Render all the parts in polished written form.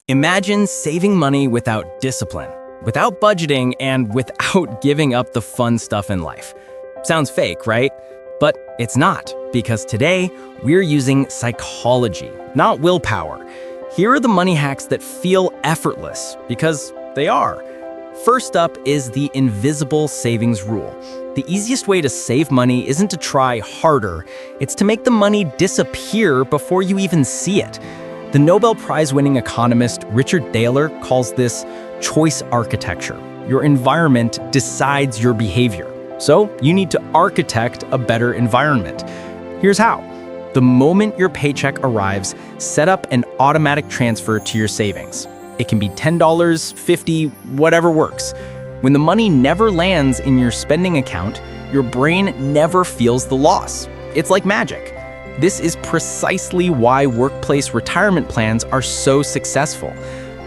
Imagine saving money without discipline, without budgeting, and without giving up the fun stuff in life. Sounds fake, right? But it's not, because today we're using psychology, not willpower. Here are the money hacks that feel effortless, because they are. First up is the invisible savings rule. The easiest way to save money isn't to try harder, it's to make the money disappear before you even see it. The Nobel Prize-winning economist Richard Thaler calls this choice architecture. Your environment decides your behavior. So you need to architect a better environment. Here's how. The moment your paycheck arrives, set up an automatic transfer to your savings. It can be $10, $50, whatever works. When the money never lands in your spending account, your brain never feels the loss. It's like magic. This is precisely why workplace retirement plans are so successful.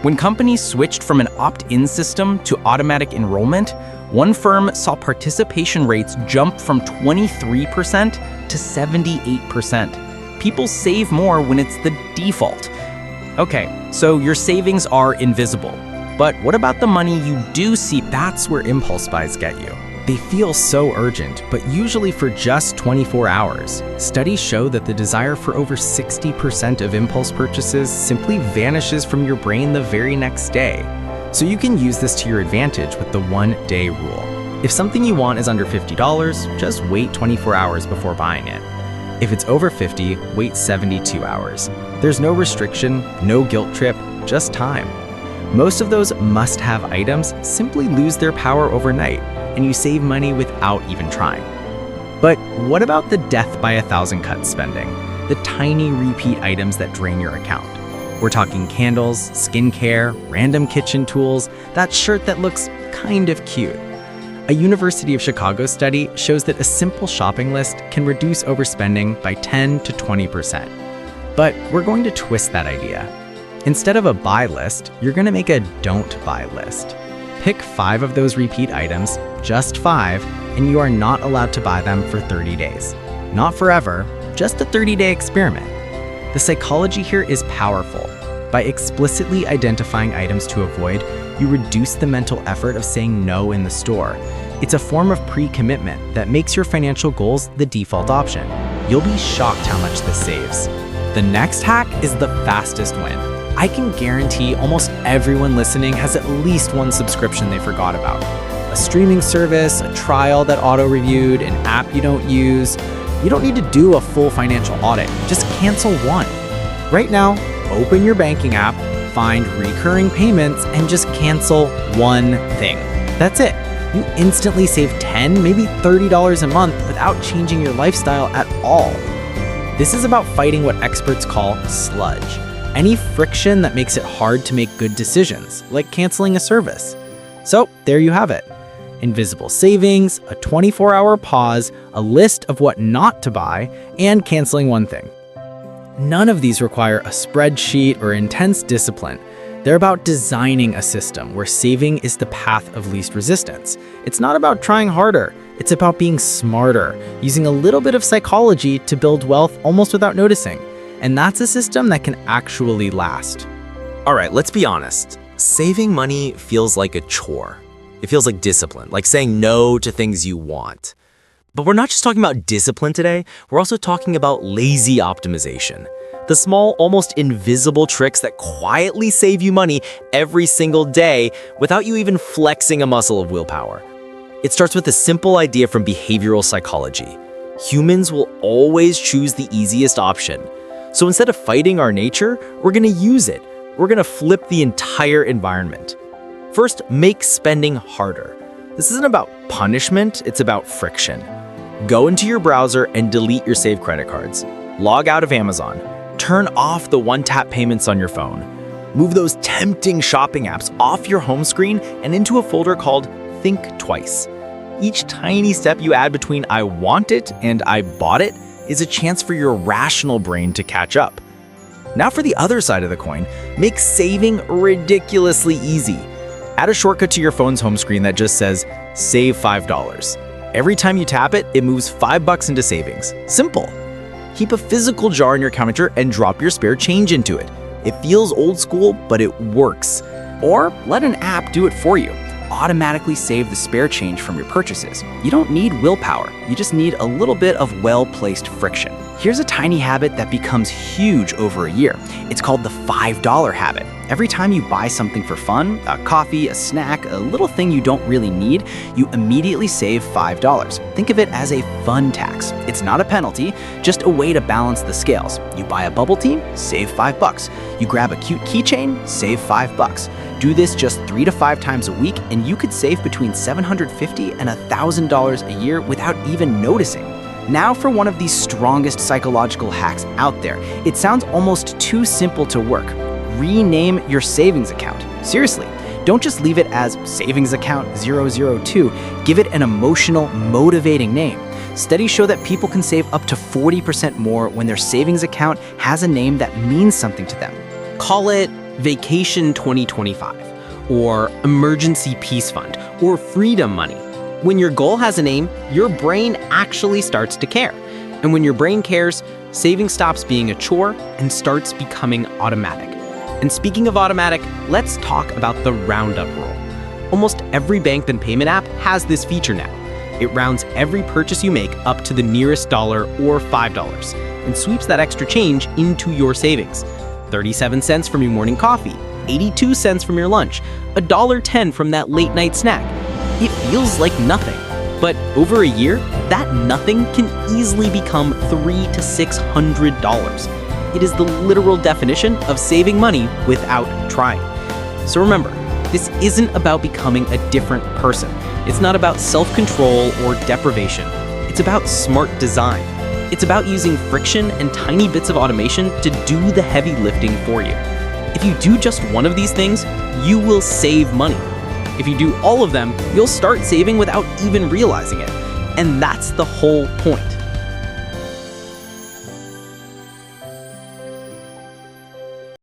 When companies switched from an opt-in system to automatic enrollment, one firm saw participation rates jump from 23% to 78%. People save more when it's the default. Okay, so your savings are invisible. But what about the money you do see? That's where impulse buys get you. They feel so urgent, but usually for just 24 hours. Studies show that the desire for over 60% of impulse purchases simply vanishes from your brain the very next day. So you can use this to your advantage with the one-day rule. If something you want is under $50, just wait 24 hours before buying it. If it's over $50, wait 72 hours. There's no restriction, no guilt trip, just time. Most of those must-have items simply lose their power overnight, and you save money without even trying. But what about the death by 1,000 cuts spending? The tiny repeat items that drain your account. We're talking candles, skincare, random kitchen tools, that shirt that looks kind of cute. A University of Chicago study shows that a simple shopping list can reduce overspending by 10 to 20%. But we're going to twist that idea. Instead of a buy list, you're going to make a don't buy list. Pick 5 of those repeat items, just 5, and you are not allowed to buy them for 30 days. Not forever, just a 30-day experiment. The psychology here is powerful. By explicitly identifying items to avoid, you reduce the mental effort of saying no in the store. It's a form of pre-commitment that makes your financial goals the default option. You'll be shocked how much this saves. The next hack is the fastest win. I can guarantee almost everyone listening has at least one subscription they forgot about. A streaming service, a trial that auto-reviewed, an app you don't use. You don't need to do a full financial audit. Just cancel one. Right now, open your banking app, find recurring payments, and just cancel one thing. That's it. You instantly save $10, maybe $30 a month without changing your lifestyle at all. This is about fighting what experts call sludge. Any friction that makes it hard to make good decisions, like canceling a service. So there you have it. Invisible savings, a 24-hour pause, a list of what not to buy, and canceling one thing. None of these require a spreadsheet or intense discipline. They're about designing a system where saving is the path of least resistance. It's not about trying harder. It's about being smarter, using a little bit of psychology to build wealth almost without noticing. And that's a system that can actually last. All right, let's be honest. Saving money feels like a chore. It feels like discipline, like saying no to things you want. But we're not just talking about discipline today, we're also talking about lazy optimization. The small, almost invisible tricks that quietly save you money every single day without you even flexing a muscle of willpower. It starts with a simple idea from behavioral psychology. Humans will always choose the easiest option. So instead of fighting our nature, we're gonna use it. We're gonna flip the entire environment. First, make spending harder. This isn't about punishment, it's about friction. Go into your browser and delete your saved credit cards. Log out of Amazon. Turn off the one-tap payments on your phone. Move those tempting shopping apps off your home screen and into a folder called Think Twice. Each tiny step you add between I want it and I bought it is a chance for your rational brain to catch up. Now for the other side of the coin, make saving ridiculously easy. Add a shortcut to your phone's home screen that just says, save $5. Every time you tap it, it moves $5 into savings. Simple. Keep a physical jar in your counter and drop your spare change into it. It feels old school, but it works. Or let an app do it for you. Automatically save the spare change from your purchases. You don't need willpower, you just need a little bit of well-placed friction. Here's a tiny habit that becomes huge over a year. It's called the $5 habit. Every time you buy something for fun, a coffee, a snack, a little thing you don't really need, you immediately save $5. Think of it as a fun tax. It's not a penalty, just a way to balance the scales. You buy a bubble tea, save $5. You grab a cute keychain, save $5. Do this just 3 to 5 times a week, and you could save between $750 and $1,000 a year without even noticing. Now for one of the strongest psychological hacks out there. It sounds almost too simple to work. Rename your savings account. Seriously, don't just leave it as savings account 002. Give it an emotional, motivating name. Studies show that people can save up to 40% more when their savings account has a name that means something to them. Call it Vacation 2025, or Emergency Peace Fund, or Freedom Money. When your goal has a name, your brain actually starts to care. And when your brain cares, saving stops being a chore and starts becoming automatic. And speaking of automatic, let's talk about the roundup rule. Almost every bank and payment app has this feature now. It rounds every purchase you make up to the nearest dollar or $5 and sweeps that extra change into your savings. 37 cents from your morning coffee, 82 cents from your lunch, $1.10 from that late night snack. It feels like nothing, but over a year, that nothing can easily become $300 to $600. It is the literal definition of saving money without trying. So remember, this isn't about becoming a different person. It's not about self-control or deprivation. It's about smart design. It's about using friction and tiny bits of automation to do the heavy lifting for you. If you do just one of these things, you will save money. If you do all of them, you'll start saving without even realizing it. And that's the whole point.